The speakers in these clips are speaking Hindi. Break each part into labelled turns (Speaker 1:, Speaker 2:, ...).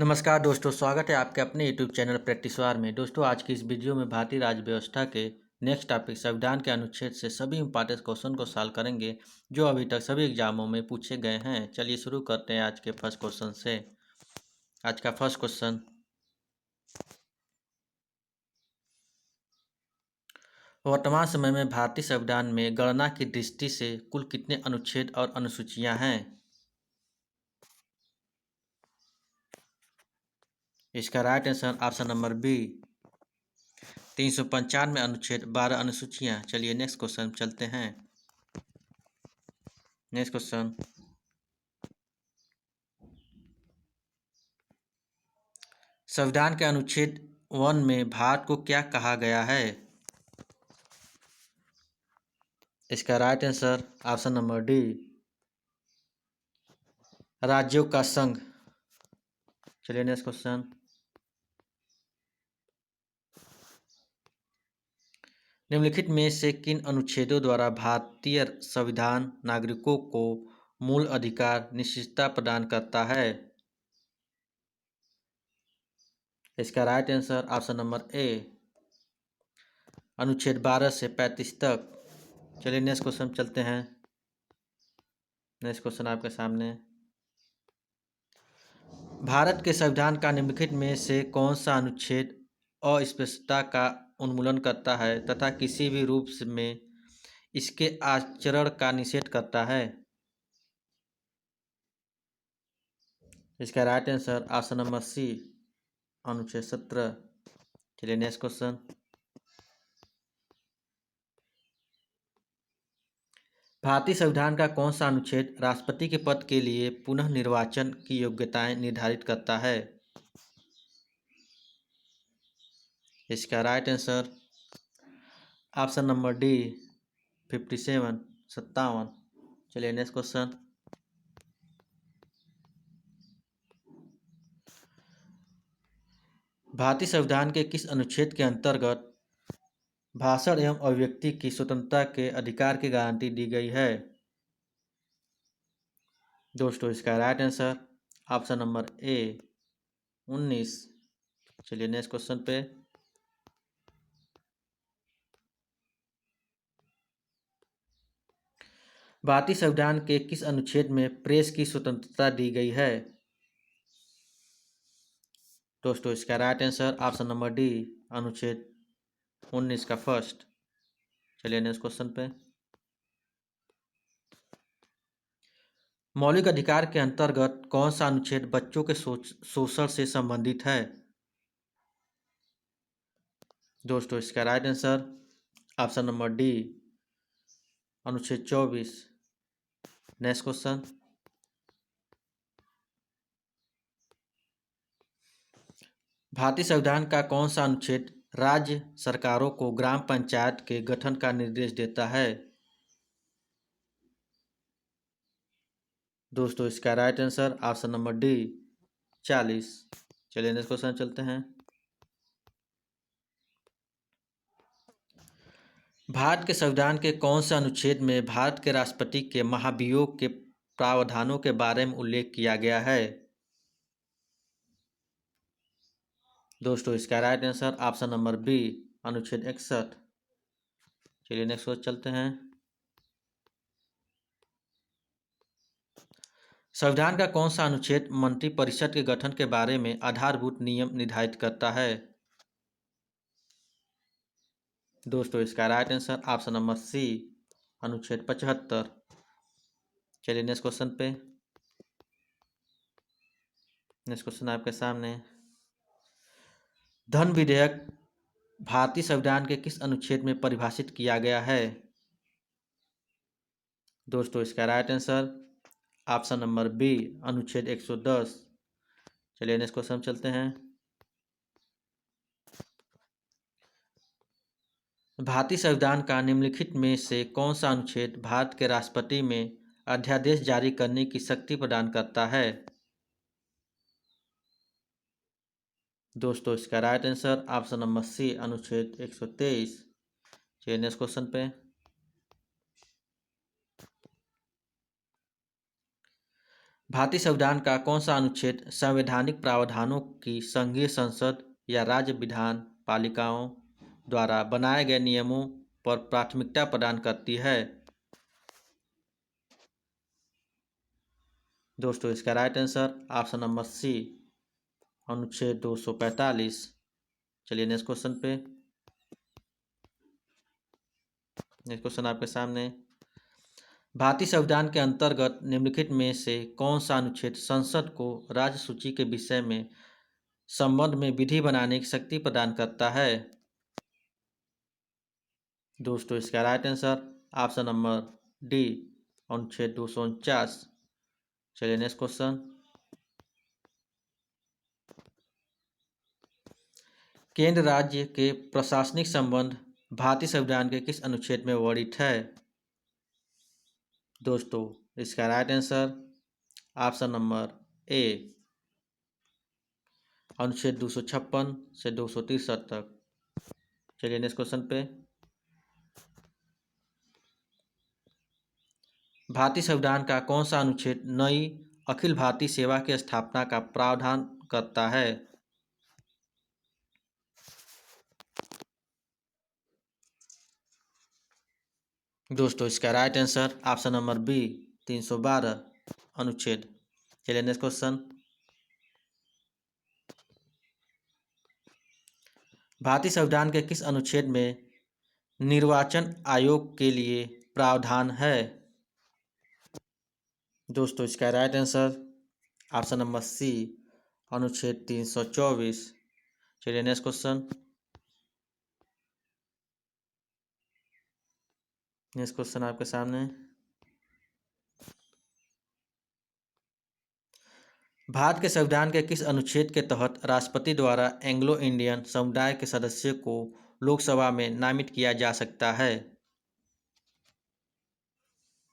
Speaker 1: नमस्कार दोस्तों, स्वागत है आपके अपने यूट्यूब चैनल प्रैक्टिसवार में। दोस्तों, आज की इस वीडियो में भारतीय राज्य व्यवस्था के नेक्स्ट टॉपिक संविधान के अनुच्छेद से सभी इंपॉर्टेंट क्वेश्चन को सॉल्व करेंगे जो अभी तक सभी एग्जामों में पूछे गए हैं। चलिए शुरू करते हैं आज के फर्स्ट क्वेश्चन से। आज का फर्स्ट क्वेश्चन, वर्तमान समय में भारतीय संविधान में गणना की दृष्टि से कुल कितने अनुच्छेद और अनुसूचियां हैं? इसका right answer option number B, 395 अनुच्छेद, 12 अनुसूचियां। चलिए नेक्स्ट क्वेश्चन चलते हैं। नेक्स्ट क्वेश्चन, संविधान के अनुच्छेद 1 में भारत को क्या कहा गया है? इसका right answer option number D, राज्यों का संघ। चलिए नेक्स्ट क्वेश्चन, निम्नलिखित में से किन अनुच्छेदों द्वारा भारतीय संविधान नागरिकों को मूल अधिकार निश्चितता प्रदान करता है? इसका right answer option number A, अनुच्छेद 12 से 35 तक। चलिए नेक्स्ट क्वेश्चन चलते हैं। नेक्स्ट क्वेश्चन आपके सामने, भारत के संविधान का निम्नलिखित में से कौन सा अनुच्छेद अस्पृश्यता का उन्मूलन करता है तथा किसी भी रूप में इसके आचरण का निषेध करता है? इसका right answer option number C, अनुच्छेद 17। चलिए नेक्स्ट क्वेश्चन, भारतीय संविधान का कौन सा अनुच्छेद राष्ट्रपति के पद के लिए पुनः निर्वाचन की योग्यताएं निर्धारित करता है? इसका right answer option number D, 57, 57। चलिए नेक्स्ट क्वेश्चन, भारतीय संविधान के किस अनुच्छेद के अंतर्गत भाषण एवं अभिव्यक्ति की स्वतंत्रता के अधिकार की गारंटी दी गई है? दोस्तों, इसका right answer option number A, 19। चलिए नेक्स्ट क्वेश्चन पे, भारतीय संविधान के किस अनुच्छेद में प्रेस की स्वतंत्रता दी गई है? दोस्तों, इसका right answer option number D, अनुच्छेद 19 का फर्स्ट। चलिए नेक्स्ट क्वेश्चन पे, मौलिक अधिकार के अंतर्गत कौन सा अनुच्छेद बच्चों के शोषण से संबंधित है? दोस्तों, इसका right answer option number D, अनुच्छेद 24। नेक्स्ट क्वेश्चन, भारतीय संविधान का कौन सा अनुच्छेद राज्य सरकारों को ग्राम पंचायत के गठन का निर्देश देता है? दोस्तों, इसका right answer option number D, 40। चलिए नेक्स्ट क्वेश्चन चलते हैं। भारत के संविधान के कौन से अनुच्छेद में भारत के राष्ट्रपति के महाभियोग के प्रावधानों के बारे में उल्लेख किया गया है? दोस्तों, इसका right answer option number B, अनुच्छेद 61। चलिए नेक्स्ट क्वेश्चन चलते हैं। संविधान का कौन सा अनुच्छेद मंत्रिपरिषद के गठन के बारे में आधारभूत नियम निर्धारित करता है? दोस्तों, इसका right answer option number C, अनुच्छेद 75। चलिए नेक्स्ट क्वेश्चन पे, नेक्स्ट क्वेश्चन आपके सामने, धन विधेयक भारतीय संविधान के किस अनुच्छेद में परिभाषित किया गया है? दोस्तों, इसका right answer option number B, अनुच्छेद 110। चलिए नेक्स्ट क्वेश्चन चलते हैं। भारतीय संविधान का निम्नलिखित में से कौन सा अनुच्छेद भारत के राष्ट्रपति में अध्यादेश जारी करने की शक्ति प्रदान करता है? दोस्तों, इसका right answer option number C, अनुच्छेद 123। चलिए नेक्स्ट क्वेश्चन पे, भारतीय संविधान का कौन सा अनुच्छेद संवैधानिक प्रावधानों की संघीय संसद या राज्य विधान पालिकाओं द्वारा बनाए गए नियमों पर प्राथमिकता प्रदान करती है? दोस्तों इसका right answer option number C, अनुच्छेद 245। चलिए नेक्स्ट क्वेश्चन पे। नेक्स्ट क्वेश्चन आपके सामने। भारतीय संविधान के अंतर्गत निम्नलिखित में से कौन सा अनुच्छेद संसद को राज्य सूची के विषय में संबंध में विधि बनाने की शक्ति प्रदान करता है? दोस्तों इसका right answer option number D, अनुच्छेद 249। चलिए नेक्स्ट क्वेश्चन। केंद्र राज्य के प्रशासनिक संबंध भारतीय संविधान के किस अनुच्छेद में वर्णित है? दोस्तों इसका right answer option number A, अनुच्छेद 256 से 263 तक। चलिए नेक्स्ट क्वेश्चन पे। भारतीय संविधान का कौन सा अनुच्छेद नई अखिल भारतीय सेवा की स्थापना का प्रावधान करता है? दोस्तों इसका right answer option number B, 312 अनुच्छेद। चलिए नेक्स्ट क्वेश्चन। भारतीय संविधान के किस अनुच्छेद में निर्वाचन आयोग के लिए प्रावधान है? दोस्तों इसका right answer option number C, अनुच्छेद 324। चलिए नेक्स्ट क्वेश्चन। नेक्स्ट क्वेश्चन आपके सामने। भारत के संविधान के किस अनुच्छेद के तहत राष्ट्रपति द्वारा एंग्लो इंडियन समुदाय के सदस्य को लोकसभा में नामित किया जा सकता है?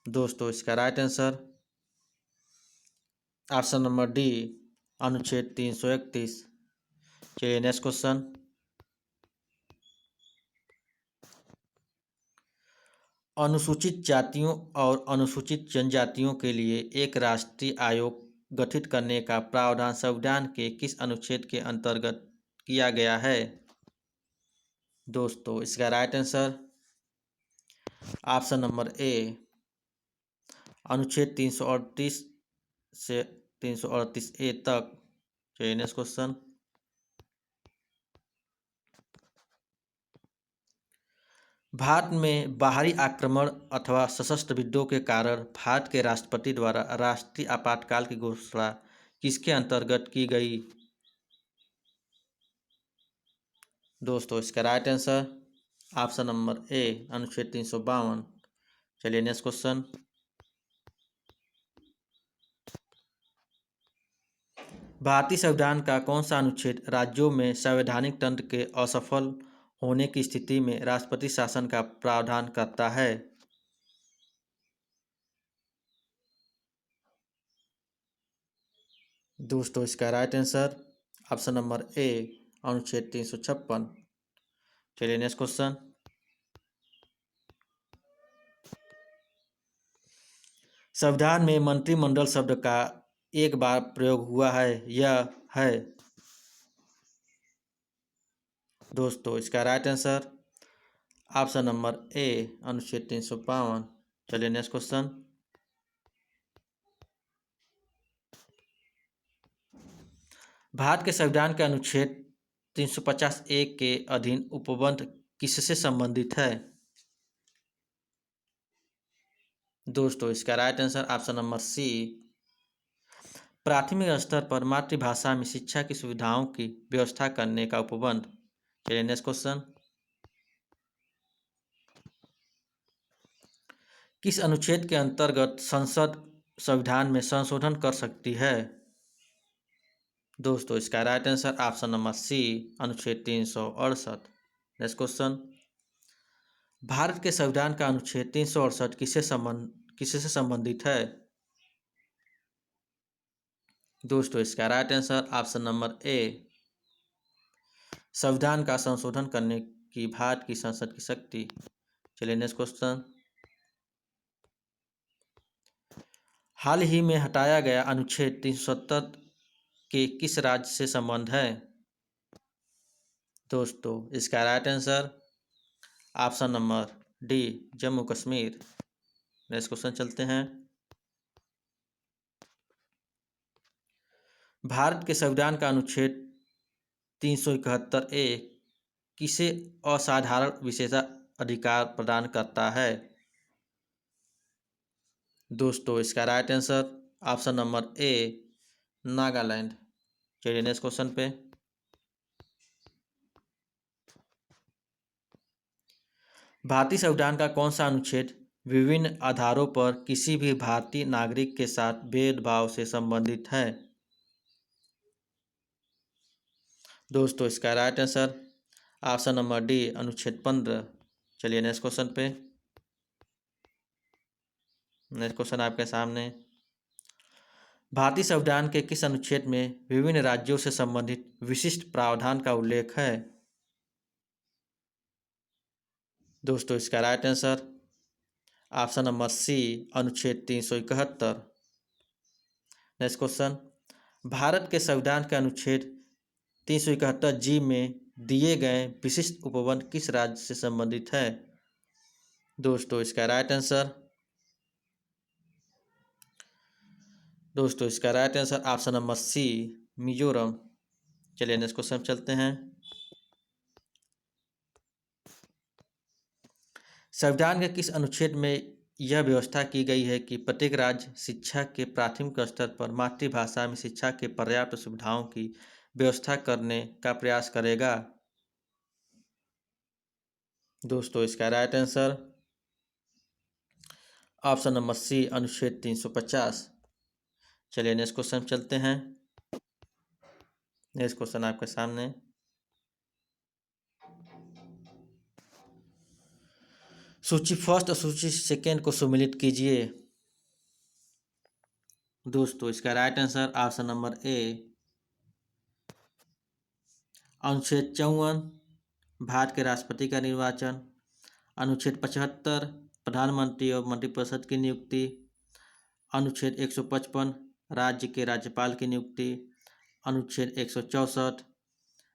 Speaker 1: दोस्तों इसका right answer option number D, अनुच्छेद 331। चलिए नेक्स्ट क्वेश्चन। अनुसूचित जातियों और अनुसूचित जनजातियों के लिए एक राष्ट्रीय आयोग गठित करने का प्रावधान संविधान के किस अनुच्छेद के अंतर्गत किया गया है? दोस्तों इसका right answer option number A, अनुच्छेद 338 से 338 ए तक। चलिए नेक्स्ट क्वेश्चन। भारत में बाहरी आक्रमण अथवा सशस्त्र विद्रोह के कारण भारत के राष्ट्रपति द्वारा राष्ट्रीय आपातकाल की घोषणा किसके अंतर्गत की गई? दोस्तों इसका right answer option number A, अनुच्छेद 352। चलिए नेक्स्ट क्वेश्चन। भारतीय संविधान का कौन सा अनुच्छेद राज्यों में संवैधानिक तंत्र के असफल होने की स्थिति में राष्ट्रपति शासन का प्रावधान करता है? दोस्तों इसका right answer option number A, अनुच्छेद 356। चलिए नेक्स्ट क्वेश्चन। संविधान में मंत्रिमंडल शब्द का एक बार प्रयोग हुआ है, यह है? दोस्तों इसका right answer option number A, अनुच्छेद 352। चलिए नेक्स्ट क्वेश्चन। भारत के संविधान के अनुच्छेद 350 ए के अधीन उपबंध किससे संबंधित है? दोस्तों इसका right answer option number C, प्राथमिक स्तर पर मातृभाषा में शिक्षा की सुविधाओं की व्यवस्था करने का उपबंध। चलिए नेक्स्ट क्वेश्चन। किस अनुच्छेद के अंतर्गत संसद संविधान में संशोधन कर सकती है? दोस्तों इसका right answer option number C, अनुच्छेद 368। Next question. भारत के संविधान का अनुच्छेद 368 किससे संबंधित है? दोस्तों इसका right answer option number A, संविधान का संशोधन करने की भारत की संसद की शक्ति। चलिए नेक्स्ट क्वेश्चन। हाल ही में हटाया गया अनुच्छेद 370 के किस राज्य से संबंध है? दोस्तों इसका right answer option number D Jammu Kashmir. Next question चलते हैं। भारत के संविधान का अनुच्छेद 371 ए किसे असाधारण विशेषाधिकार प्रदान करता है? दोस्तों इसका right answer option number A Nagaland. चलिए नेक्स्ट क्वेश्चन पे। भारतीय संविधान का कौन सा अनुच्छेद विभिन्न आधारों पर किसी भी भारतीय नागरिक के साथ भेदभाव से संबंधित है? दोस्तों इसका right answer option number D अनुच्छेद 15। चलिए नेक्स्ट क्वेश्चन पे। नेक्स्ट क्वेश्चन आपके सामने। भारतीय संविधान के किस अनुच्छेद में विभिन्न राज्यों से संबंधित विशिष्ट प्रावधान का उल्लेख है? दोस्तों इसका right answer option number C अनुच्छेद 371। Next question. भारत के संविधान के अनुच्छेद 371 जी में दिए गए विशिष्ट उपबंध किस राज्य से संबंधित है? दोस्तों इसका right answer option number C Mizoram. चलिए नेक्स्ट क्वेश्चन चलते हैं। संविधान के किस अनुच्छेद में यह व्यवस्था की गई है कि प्रत्येक राज्य शिक्षा के प्राथमिक स्तर पर मातृभाषा में शिक्षा के पर्याप्त सुविधाओं की व्यवस्था करने का प्रयास करेगा? दोस्तों इसका right answer option number C अनुच्छेद 350। चलिए नेक्स्ट क्वेश्चन चलते हैं। नेक्स्ट क्वेश्चन आपके सामने। सूची फर्स्ट और सूची सेकेंड को सम्मिलित कीजिए। दोस्तों इसका right answer option number A अनुच्छेद 54 भारत के राष्ट्रपति का निर्वाचन, अनुच्छेद 75 प्रधानमंत्री और मंत्रिपरिषद की नियुक्ति, अनुच्छेद 155 राज्य के राज्यपाल की नियुक्ति, अनुच्छेद 164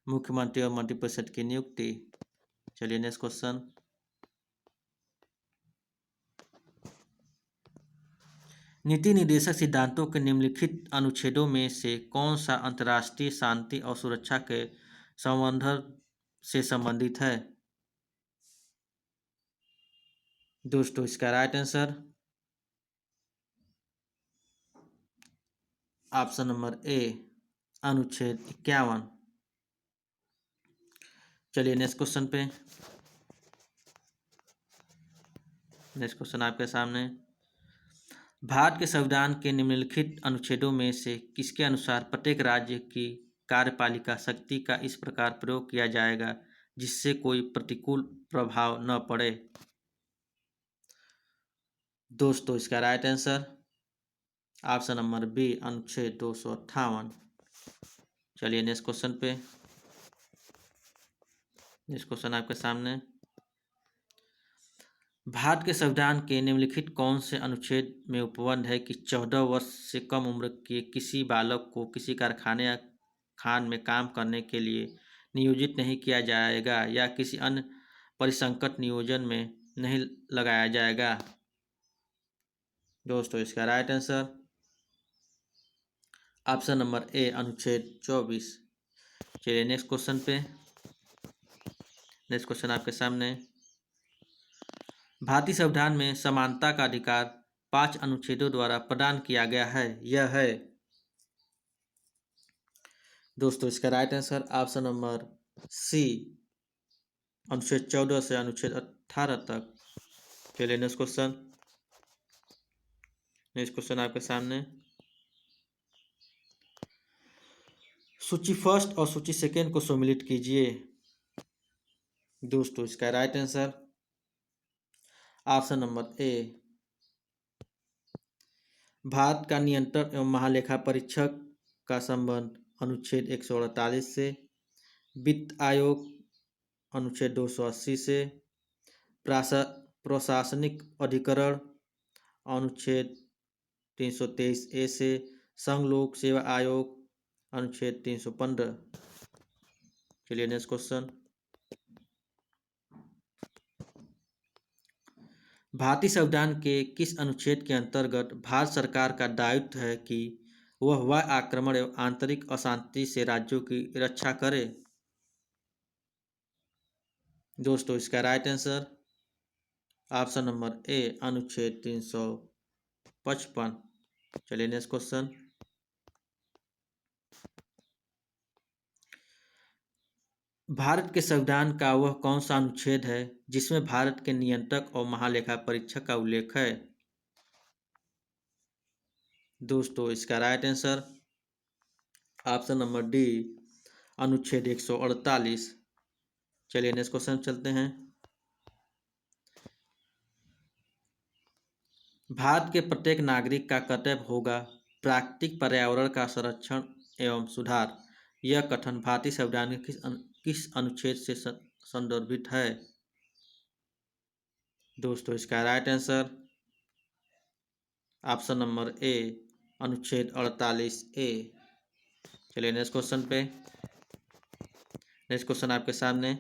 Speaker 1: मुख्यमंत्री और मंत्रिपरिषद की नियुक्ति। चलिए नेक्स्ट क्वेश्चन। नीति निर्देशक सिद्धांतों के निम्नलिखित अनुच्छेदों में से कौन सा अंतर्राष्ट्रीय शांति और सुरक्षा के संवर्धन से संबंधित है? दोस्तों इसका right answer option number A अनुच्छेद 51। चलिए नेक्स्ट क्वेश्चन पे। नेक्स्ट क्वेश्चन आपके सामने। भारत के संविधान के निम्नलिखित अनुच्छेदों में से किसके अनुसार प्रत्येक राज्य की कार्यपालिका शक्ति का इस प्रकार प्रयोग किया जाएगा जिससे कोई प्रतिकूल प्रभाव न पड़े? दोस्तों इसका right answer option number B अनुच्छेद 258। चलिए नेक्स्ट क्वेश्चन पे। नेक्स्ट क्वेश्चन आपके सामने। भारत के संविधान के निम्नलिखित कौन से अनुच्छेद में उपबंध है कि 14 वर्ष से कम उम्र के किसी बालक को किसी कारखाने या खान में काम करने के लिए नियोजित नहीं किया जाएगा या किसी अन्य परिसंकट नियोजन में नहीं लगाया जाएगा? दोस्तों इसका right answer option number A अनुच्छेद 24। चलिए नेक्स्ट क्वेश्चन पे। नेक्स्ट क्वेश्चन आपके सामने। भारतीय संविधान में समानता का अधिकार 5 अनुच्छेदों द्वारा प्रदान किया गया है, यह है? दोस्तों इसका right answer option number C अनुच्छेद 14 से अनुच्छेद 18 तक। चलिए नेक्स्ट क्वेश्चन। नेक्स्ट क्वेश्चन आपके सामने। सूची फर्स्ट और सूची सेकेंड को सम्मिलित कीजिए। दोस्तों इसका right answer option number A Bharat का नियंत्रण एवं महालेखा परीक्षक का संबंध अनुच्छेद 148 से, वित्त आयोग अनुच्छेद 280 से, प्रशासनिक अधिकरण अनुच्छेद 323A से संघ लोक सेवा आयोग अनुच्छेद 315। चलिए नेक्स्ट क्वेश्चन। भारतीय संविधान के किस अनुच्छेद के अंतर्गत भारत सरकार का दायित्व है कि वह आक्रमण एवं आंतरिक अशांति से राज्यों की रक्षा करे? दोस्तों इसका right answer option number A अनुच्छेद 355। चलिए नेक्स्ट क्वेश्चन। भारत के संविधान का वह कौन सा अनुच्छेद है जिसमें भारत के नियंत्रक और महालेखा परीक्षक का उल्लेख है? दोस्तों इसका right answer option number D अनुच्छेद 148। चलिए नेक्स्ट क्वेश्चन चलते हैं। भारत के प्रत्येक नागरिक का कर्तव्य होगा प्राकृतिक पर्यावरण का संरक्षण एवं सुधार। यह कथन भारतीय संविधान के किस अनुच्छेद से संदर्भित है? दोस्तों इसका right answer option number A अनुच्छेद 48A। चलिए नेक्स्ट क्वेश्चन पे। नेक्स्ट क्वेश्चन आपके सामने।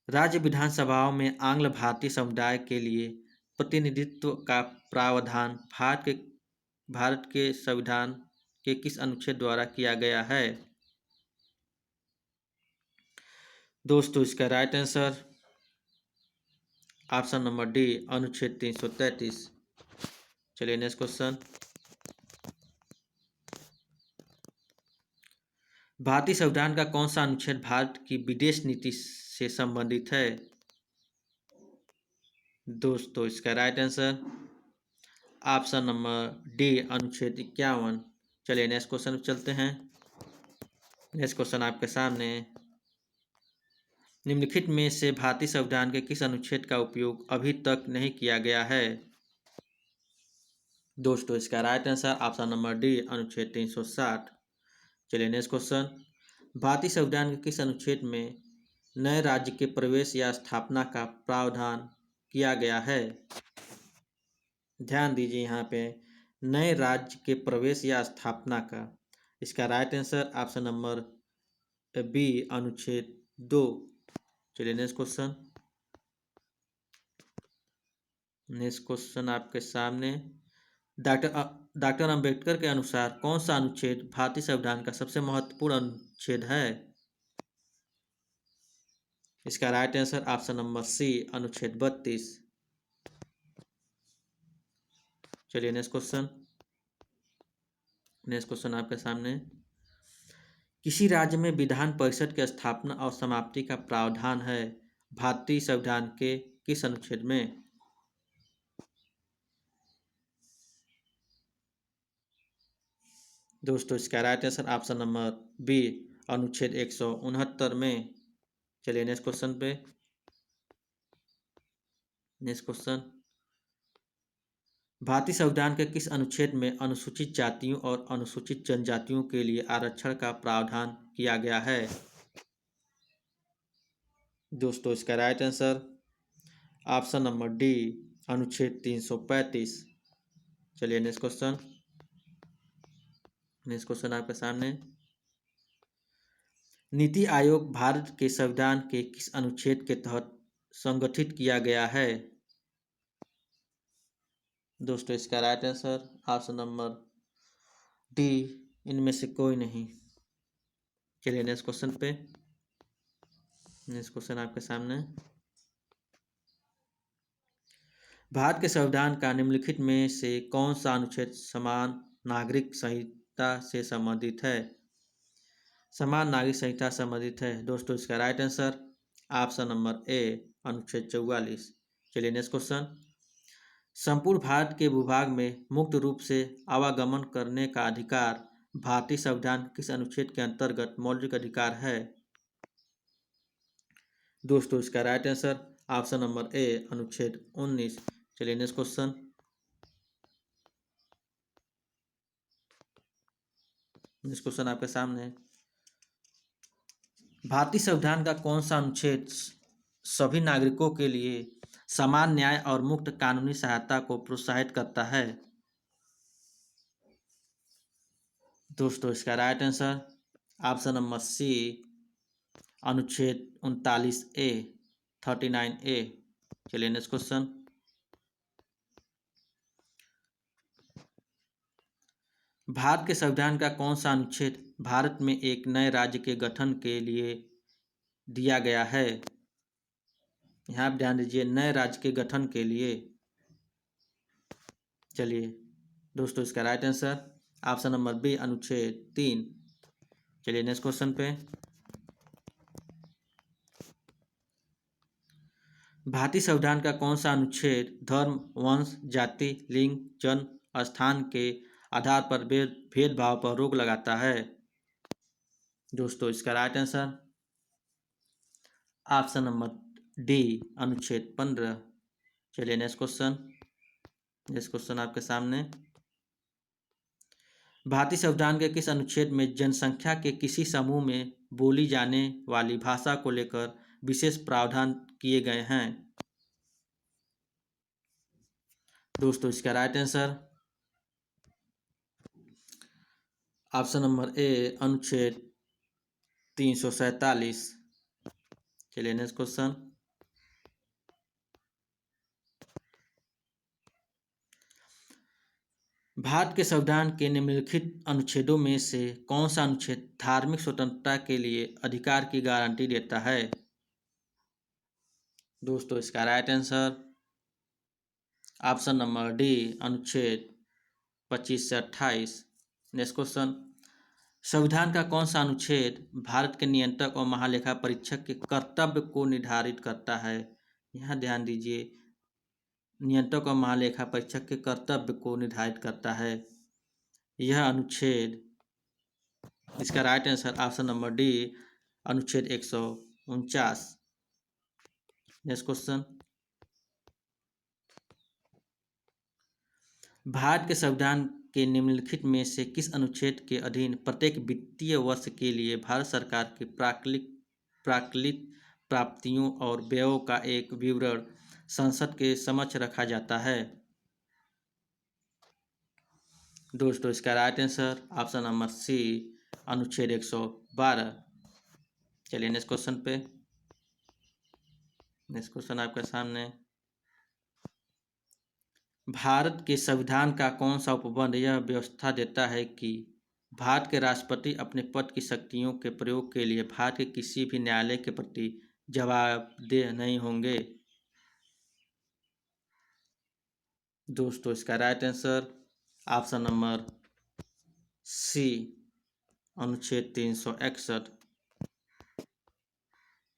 Speaker 1: राज्य विधानसभाओं में आंग्ल भारतीय समुदाय के लिए प्रतिनिधित्व का प्रावधान भारत के संविधान के किस अनुच्छेद द्वारा किया गया है? दोस्तों इसका right answer option number D अनुच्छेद 333। चलिए नेक्स्ट क्वेश्चन। भारतीय संविधान का कौन सा अनुच्छेद भारत की विदेश नीति से संबंधित है? दोस्तों इसका right answer option number D अनुच्छेद 51। चलिए नेक्स्ट क्वेश्चन चलते हैं। नेक्स्ट क्वेश्चन आपके सामने। निम्नलिखित में से भारतीय संविधान के किस अनुच्छेद का उपयोग अभी तक नहीं किया गया है? दोस्तों इसका right answer option number D अनुच्छेद 360। चलिए नेक्स्ट क्वेश्चन। भारतीय संविधान के किस अनुच्छेद में नए राज्य के प्रवेश या स्थापना का प्रावधान किया गया है? ध्यान दीजिए यहाँ पे नए राज्य के प्रवेश या स्थापना का। इसका right answer option number B अनुच्छेद 2। चलिए नेक्स्ट क्वेश्चन। नेक्स्ट क्वेश्चन आपके सामने। डॉक्टर अंबेडकर के अनुसार कौन सा अनुच्छेद भारतीय संविधान का सबसे महत्वपूर्ण अनुच्छेद है? इसका right answer option number C अनुच्छेद 32। चलिए नेक्स्ट क्वेश्चन। नेक्स्ट क्वेश्चन आपके सामने। किसी राज्य में विधान परिषद की स्थापना और समाप्ति का प्रावधान है भारतीय संविधान के किस अनुच्छेद में? दोस्तों इसका right answer option number B अनुच्छेद 169 में। चलिए नेक्स्ट क्वेश्चन पे। Next question. भारतीय संविधान के किस अनुच्छेद में अनुसूचित जातियों और अनुसूचित जनजातियों के लिए आरक्षण का प्रावधान किया गया है? दोस्तों इसका right answer option number D अनुच्छेद 335। चलिए नेक्स्ट क्वेश्चन। नेक्स्ट क्वेश्चन आपके सामने। नीति आयोग भारत के संविधान के किस अनुच्छेद के तहत संगठित किया गया है? दोस्तों इसका right answer option number D इनमें से कोई नहीं। चलिए नेक्स्ट क्वेश्चन पे। नेक्स्ट क्वेश्चन आपके सामने। भारत के संविधान का निम्नलिखित में से कौन सा अनुच्छेद समान नागरिक संहिता से संबंधित है? समान नागरिक संहिता संबंधित है। दोस्तों इसका right answer option number A अनुच्छेद 44। चलिए नेक्स्ट क्वेश्चन। संपूर्ण भारत के भूभाग में मुक्त रूप से आवागमन करने का अधिकार भारतीय संविधान किस अनुच्छेद के अंतर्गत मौलिक अधिकार है? दोस्तों इसका right answer option number A अनुच्छेद 19। चलिए नेक्स्ट क्वेश्चन। नेक्स्ट क्वेश्चन आपके सामने। भारतीय संविधान का कौन सा अनुच्छेद सभी नागरिकों के लिए समान न्याय और मुक्त कानूनी सहायता को प्रोत्साहित करता है? दोस्तों इसका right answer option number C अनुच्छेद 39A 39A। चलिए नेक्स्ट क्वेश्चन। भारत के संविधान का कौन सा अनुच्छेद भारत में एक नए राज्य के गठन के लिए दिया गया है? यहाँ आप ध्यान दीजिए, नए राज्य के गठन के लिए। चलिए दोस्तों इसका right answer option number B अनुच्छेद 3। चलिए नेक्स्ट क्वेश्चन पे। भारतीय संविधान का कौन सा अनुच्छेद धर्म, वंश, जाति, लिंग, जन्म स्थान के आधार पर भेदभाव पर रोक लगाता है? दोस्तों इसका right answer option number D अनुच्छेद 15। चलिए नेक्स्ट क्वेश्चन आपके सामने। भारतीय संविधान के किस अनुच्छेद में जनसंख्या के किसी समूह में बोली जाने वाली भाषा को लेकर विशेष प्रावधान किए गए हैं? दोस्तों इसका right answer option number A अनुच्छेद 347। चलिए नेक्स्ट क्वेश्चन। भारत के संविधान के निम्नलिखित अनुच्छेदों में से कौन सा अनुच्छेद धार्मिक स्वतंत्रता के लिए अधिकार की गारंटी देता है? दोस्तों इसका right answer option number D अनुच्छेद 25 से 28। Next question. संविधान का कौन सा अनुच्छेद भारत के नियंत्रक और महालेखा परीक्षक के कर्तव्य को निर्धारित करता है? यहाँ ध्यान दीजिए, नियंत्रक और महालेखा परीक्षक के कर्तव्य को निर्धारित करता है यह अनुच्छेद। इसका right answer option number D अनुच्छेद 149। Next question. भारत के संविधान के निम्नलिखित में से किस अनुच्छेद के अधीन प्रत्येक वित्तीय वर्ष के लिए भारत सरकार की प्राक्कलित प्राप्तियों और व्ययों का एक विवरण संसद के समक्ष रखा जाता है? दोस्तों इसका right answer option number C अनुच्छेद 112। चलिए नेक्स्ट क्वेश्चन आपके सामने। भारत के संविधान का कौन सा उपबंध यह व्यवस्था देता है कि भारत के राष्ट्रपति अपने पद की शक्तियों के प्रयोग के लिए भारत के किसी भी न्यायालय के प्रति जवाबदेह नहीं होंगे? दोस्तों इसका right answer option number C अनुच्छेद 361।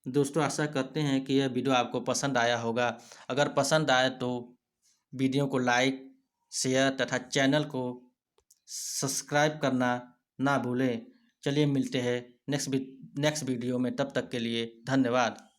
Speaker 1: दोस्तों आशा करते हैं कि यह वीडियो आपको पसंद आया होगा। अगर पसंद आए तो वीडियो को लाइक, शेयर तथा चैनल को सब्सक्राइब करना ना भूलें। चलिए मिलते हैं नेक्स्ट वीडियो में, तब तक के लिए धन्यवाद।